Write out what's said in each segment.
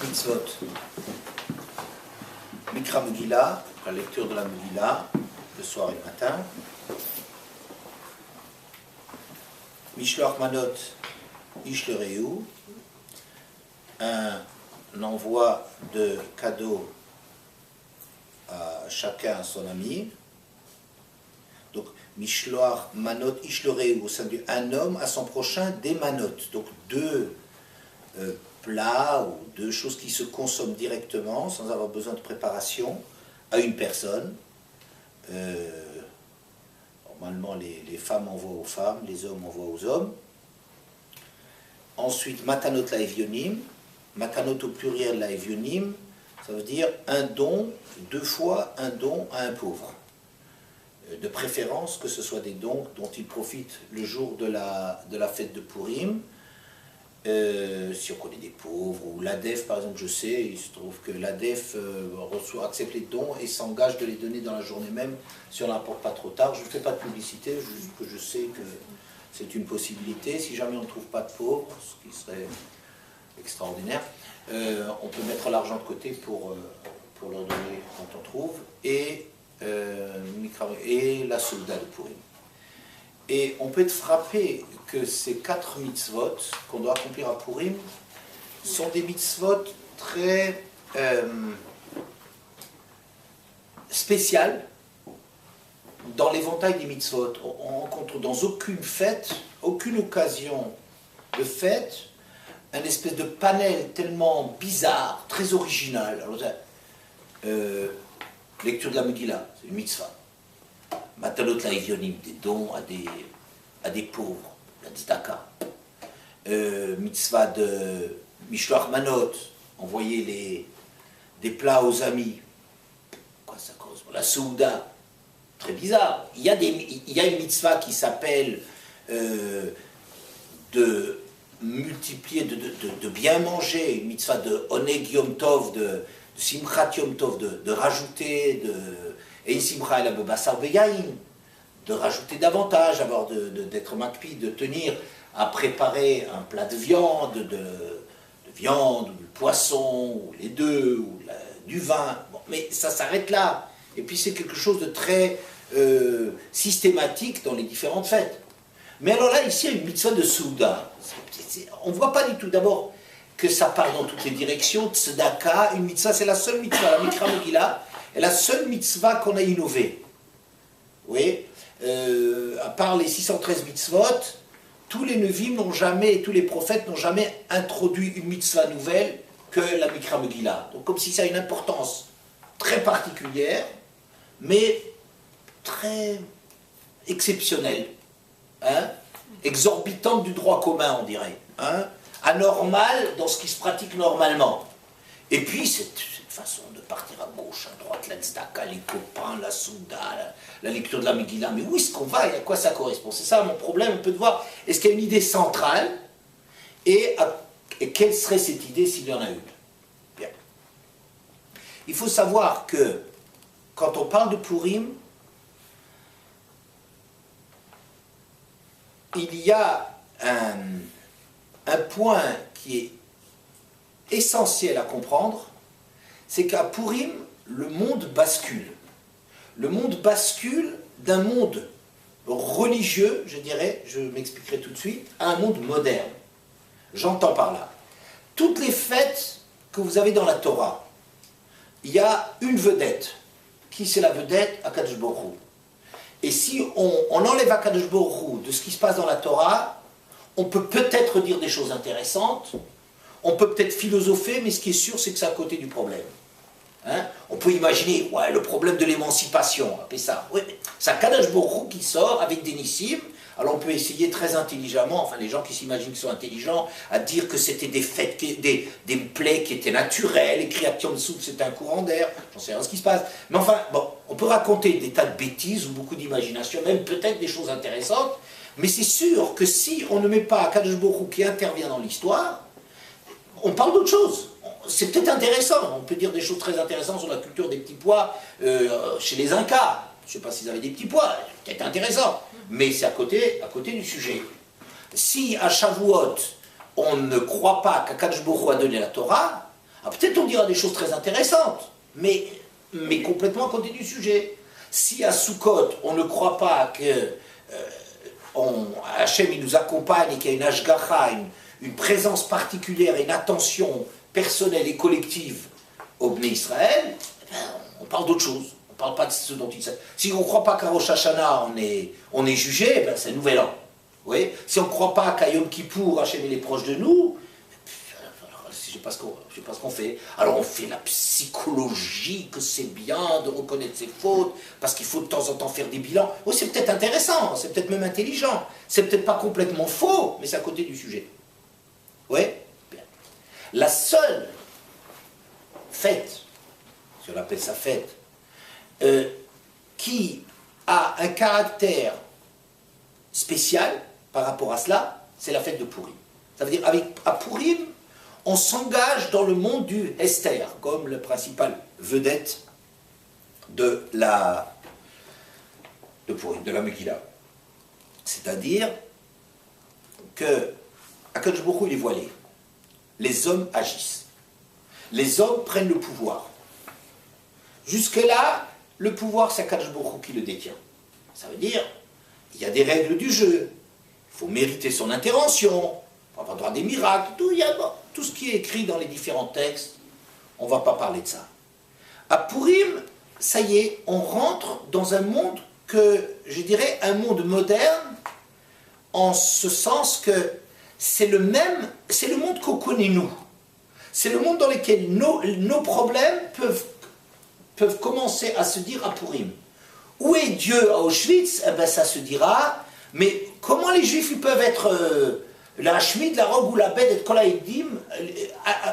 mitzvot. Mikra Megillah, la lecture de la Megillah, le soir et le matin. Mishloach Manot Ishlereu, un envoi de cadeaux à chacun, à son ami. Donc, Mishloach Manot Ishlereu, au sein d'un homme à son prochain, des manot. Donc, deux plats ou deux choses qui se consomment directement, sans avoir besoin de préparation, à une personne. Normalement, les femmes envoient aux femmes, les hommes envoient aux hommes. Ensuite, matanot laevionim. Matanot au pluriel laevionim, ça veut dire un don, deux fois un don à un pauvre. De préférence que ce soit des dons dont il profite le jour de la fête de Purim. Si on connaît des pauvres, ou l'ADEF par exemple, je sais, il se trouve que l'ADEF accepte les dons et s'engage de les donner dans la journée même si on n'apporte pas trop tard. Je ne fais pas de publicité, juste que je sais que c'est une possibilité. Si jamais on ne trouve pas de pauvres, ce qui serait extraordinaire, on peut mettre l'argent de côté pour leur donner quand on trouve, et la soldat de Purim. Et on peut être frappé que ces 4 mitzvot qu'on doit accomplir à Purim sont des mitzvot très spéciales dans l'éventail des mitzvot. On rencontre dans aucune fête, aucune occasion de fête, un espèce de panel tellement bizarre, très original. Alors, lecture de la Megillah, c'est une mitzvah. Matalot laevionim, des dons à des pauvres, la tzedaka. Mitzvah de Mishloach Manot, envoyer des plats aux amis. Quoi ça correspond? La Souda, très bizarre. Il y a une mitzvah qui s'appelle de multiplier, de bien manger, une mitzvah de Oneg Yom Tov, de Simchat Yom Tov, de rajouter, et Simcha el Basar Beyain, de rajouter davantage, d'être makpi, de tenir à préparer un plat de viande, ou du poisson, ou les deux, ou du vin. Bon, mais ça s'arrête là. Et puis c'est quelque chose de très systématique dans les différentes fêtes. Mais alors là, ici, il y a une mitzvah de Souda. On ne voit pas du tout d'abord que ça part dans toutes les directions. Tzedaka, une mitzvah, c'est la seule mitzvah, la Mikra Megillah, est la seule mitzvah qu'on a innové. Oui, à part les 613 mitzvot, tous les Nevi'im n'ont jamais, tous les prophètes n'ont jamais introduit une mitzvah nouvelle que la Mikra Megillah. Donc comme si ça a une importance très particulière, mais très exceptionnelle, hein, exorbitante du droit commun, on dirait, hein, anormale dans ce qui se pratique normalement. Et puis cette façon de partir à gauche, à droite, la tzedaka, les copains, la souda, la lecture de la Megillah, mais où est-ce qu'on va et à quoi ça correspond? C'est ça mon problème, on peut voir, est-ce qu'il y a une idée centrale, et quelle serait cette idée s'il y en a une? Bien. Il faut savoir que, quand on parle de Purim, il y a un point qui est essentiel à comprendre, c'est qu'à Purim, le monde bascule. Le monde bascule d'un monde religieux, je dirais, je m'expliquerai tout de suite, à un monde moderne. J'entends par là. Toutes les fêtes que vous avez dans la Torah, il y a une vedette. Qui c'est la vedette? Akadosh Baruch Hu. Et si on enlève Akadosh Baruch Hu de ce qui se passe dans la Torah, on peut peut-être dire des choses intéressantes, on peut peut-être philosopher, mais ce qui est sûr, c'est que c'est à côté du problème. Hein? On peut imaginer, ouais, le problème de l'émancipation, appelez ça. Ouais, c'est Akadosh Baruch Hu qui sort avec des nissim. Alors on peut essayer très intelligemment, enfin les gens qui s'imaginent qu'ils sont intelligents, à dire que c'était des fêtes, des plaies qui étaient naturelles, et création de soupe, c'était un courant d'air, j'en sais rien ce qui se passe. Mais enfin, bon, on peut raconter des tas de bêtises ou beaucoup d'imagination, même peut-être des choses intéressantes, mais c'est sûr que si on ne met pas Akadosh Baruch Hu qui intervient dans l'histoire, on parle d'autre chose. C'est peut-être intéressant, on peut dire des choses très intéressantes sur la culture des petits pois chez les Incas. Je ne sais pas s'ils avaient des petits pois, c'est peut-être intéressant, mais c'est à côté du sujet. Si à Shavuot, on ne croit pas qu'Akadosh Baruch Hu a donné la Torah, Alors peut-être on dira des choses très intéressantes, mais complètement à côté du sujet. Si à Sukkot, on ne croit pas que Hachem il nous accompagne et qu'il y a une hashgacha, une présence particulière et une attention personnelle et collective au Bnei Israël, eh ben, on parle d'autre chose. On ne parle pas de ce dont il s'agit. Si on ne croit pas qu'à Rosh Hashanah, on est jugé, eh ben, c'est Nouvel An. Vous voyez, si on ne croit pas qu'à Yom Kippour, Hachem il est proche de nous, je ne sais pas ce qu'on fait. Alors on fait la psychologie, que c'est bien de reconnaître ses fautes, parce qu'il faut de temps en temps faire des bilans. Oui, c'est peut-être intéressant, c'est peut-être même intelligent, c'est peut-être pas complètement faux, mais c'est à côté du sujet. Oui, bien. La seule fête, si on appelle ça fête, qui a un caractère spécial par rapport à cela, c'est la fête de Purim. Ça veut dire, à Purim, on s'engage dans le monde du Esther, comme la principale vedette de Purim, de la Megillah. C'est-à-dire que Akadosh Baruch Hu, il est voilé. Les hommes agissent. Les hommes prennent le pouvoir. Jusque-là, le pouvoir, c'est Akadosh Baruch Hu qui le détient. Ça veut dire, il y a des règles du jeu. Il faut mériter son intervention, il faut avoir droit à des miracles, tout ce qui est écrit dans les différents textes, on ne va pas parler de ça. À Purim, ça y est, on rentre dans un monde que, je dirais, un monde moderne, en ce sens que c'est le monde qu'on connaît nous. C'est le monde dans lequel nos problèmes peuvent commencer à se dire à Purim. Où est Dieu à Auschwitz? Eh bien, ça se dira, mais comment les Juifs ils peuvent être la Hashmid, la Rogue ou la Bed et Kolaïdim,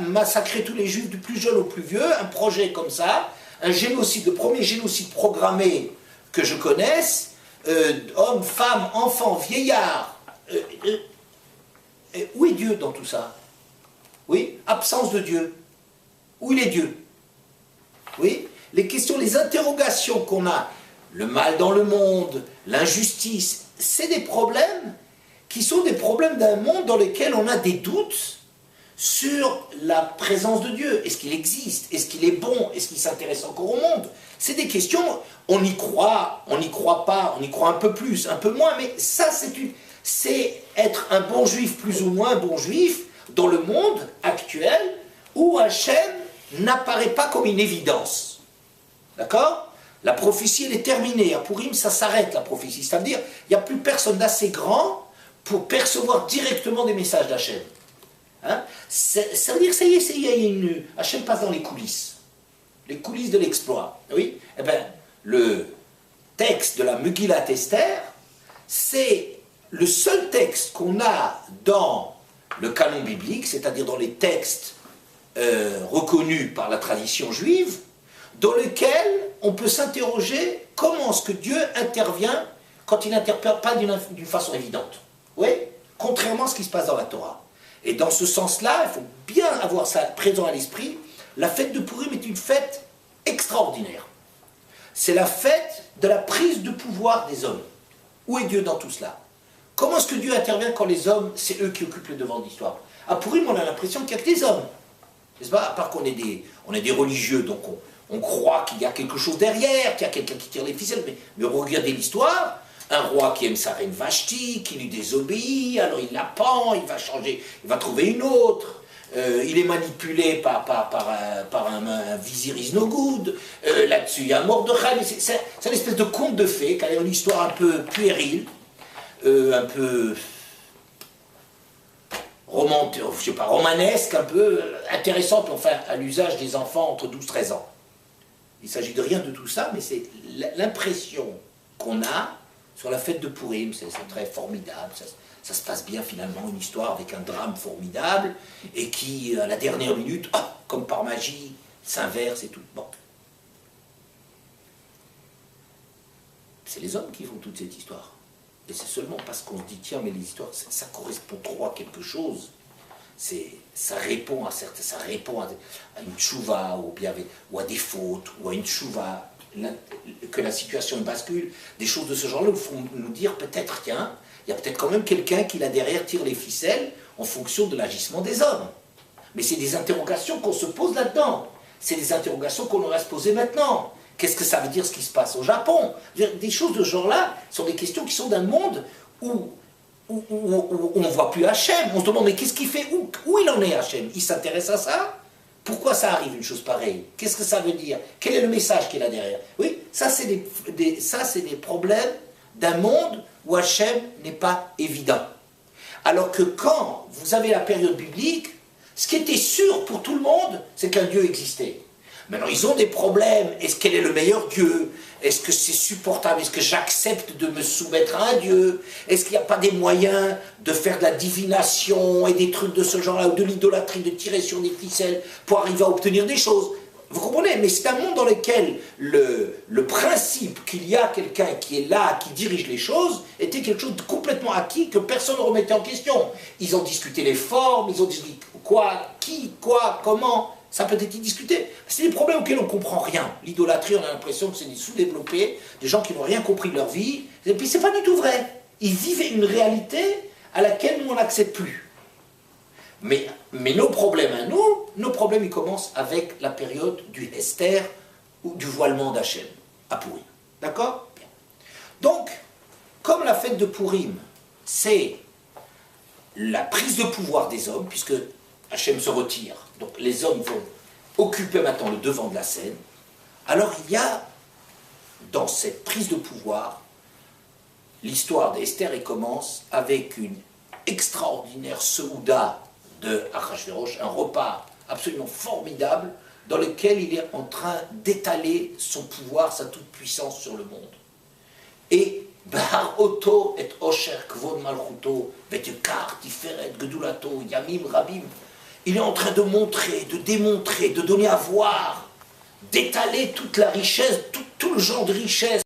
massacrer tous les Juifs du plus jeune au plus vieux, un projet comme ça, un génocide, le premier génocide programmé que je connaisse, hommes, femmes, enfants, vieillards. Où est Dieu dans tout ça? Oui, absence de Dieu. Où il est Dieu? Oui, les questions, les interrogations qu'on a, le mal dans le monde, l'injustice, c'est des problèmes qui sont des problèmes d'un monde dans lequel on a des doutes sur la présence de Dieu. Est-ce qu'il existe? Est-ce qu'il est bon? Est-ce qu'il s'intéresse encore au monde? C'est des questions, on y croit pas, on y croit un peu plus, un peu moins, mais ça c'est être un bon juif plus ou moins bon juif dans le monde actuel où Hachem n'apparaît pas comme une évidence. D'accord? La prophétie, elle est terminée. À Purim, ça s'arrête, la prophétie. C'est-à-dire, il n'y a plus personne d'assez grand pour percevoir directement des messages d'Hachem. Hein? Ça veut dire que ça y est, Hachem passe dans les coulisses de l'exploit. Oui? Eh bien, le texte de la Megillat Esther, c'est le seul texte qu'on a dans le canon biblique, c'est-à-dire dans les textes reconnus par la tradition juive, dans lequel on peut s'interroger comment est-ce que Dieu intervient quand il n'intervient pas d'une façon évidente. Oui, contrairement à ce qui se passe dans la Torah. Et dans ce sens-là, il faut bien avoir ça présent à l'esprit, la fête de Purim est une fête extraordinaire. C'est la fête de la prise de pouvoir des hommes. Où est Dieu dans tout cela? Comment est-ce que Dieu intervient quand les hommes, c'est eux qui occupent le devant de l'histoire? À Purim, on a l'impression qu'il n'y a que des hommes. N'est-ce pas? À part qu'on est des religieux, donc on croit qu'il y a quelque chose derrière, qu'il y a quelqu'un qui tire les ficelles, mais regardez l'histoire, un roi qui aime sa reine Vashti, qui lui désobéit, alors il la pend, il va changer, il va trouver une autre, il est manipulé par un vizir is no good, là-dessus il y a un Mordechai, c'est une espèce de conte de fées, qui a une histoire un peu puérile, un peu romantique, je sais pas, romanesque, un peu intéressante, enfin, à l'usage des enfants entre 12 et 13 ans. Il ne s'agit de rien de tout ça, mais c'est l'impression qu'on a sur la fête de Purim, c'est très formidable, ça se passe bien finalement, une histoire avec un drame formidable, et qui, à la dernière minute, comme par magie, s'inverse et tout. Bon. C'est les hommes qui font toute cette histoire. Et c'est seulement parce qu'on se dit, tiens, mais les histoires, ça correspond trop à quelque chose. Ça répond à une tchouva, ou à des fautes, ou à une tchouva, que la situation bascule. Des choses de ce genre-là font nous dire, peut-être, tiens, il y a peut-être quand même quelqu'un qui là derrière tire les ficelles en fonction de l'agissement des hommes. Mais c'est des interrogations qu'on se pose là-dedans. C'est des interrogations qu'on aurait à se poser maintenant. Qu'est-ce que ça veut dire ce qui se passe au Japon? Des choses de ce genre-là sont des questions qui sont d'un monde où on ne voit plus Hachem. On se demande, mais qu'est-ce qu'il fait? Où il en est Hachem? Il s'intéresse à ça? Pourquoi ça arrive une chose pareille? Qu'est-ce que ça veut dire? Quel est le message qu'il a derrière? Oui, ça c'est des problèmes d'un monde où Hachem n'est pas évident. Alors que quand vous avez la période biblique, ce qui était sûr pour tout le monde, c'est qu'un Dieu existait. Maintenant, ils ont des problèmes. Est-ce quel est le meilleur Dieu? Est-ce que c'est supportable? Est-ce que j'accepte de me soumettre à un Dieu? Est-ce qu'il n'y a pas des moyens de faire de la divination et des trucs de ce genre-là, ou de l'idolâtrie, de tirer sur des ficelles pour arriver à obtenir des choses? Vous comprenez? Mais c'est un monde dans lequel le principe qu'il y a quelqu'un qui est là, qui dirige les choses, était quelque chose de complètement acquis que personne ne remettait en question. Ils ont discuté les formes, ils ont discuté quoi, qui, quoi, comment. Ça peut être discuté. C'est des problèmes auxquels on ne comprend rien. L'idolâtrie, on a l'impression que c'est des sous-développés, des gens qui n'ont rien compris de leur vie. Et puis c'est pas du tout vrai. Ils vivaient une réalité à laquelle nous on n'accepte plus. Mais nos problèmes à nous, nos problèmes ils commencent avec la période du Esther ou du voilement d'Hachem à Purim. D'accord? Bien. Donc, comme la fête de Purim, c'est la prise de pouvoir des hommes, puisque Hachem se retire, donc les hommes vont occuper maintenant le devant de la scène, alors il y a dans cette prise de pouvoir l'histoire d'Esther et commence avec une extraordinaire seouda de Achashverosh, un repas absolument formidable dans lequel il est en train d'étaler son pouvoir, sa toute-puissance sur le monde. Et Bahar Oto et Osher Kvod Malchuto, Betekar, Tiferet, Gedulato, Yamim, Rabim, il est en train de montrer, de démontrer, de donner à voir, d'étaler toute la richesse, tout le genre de richesse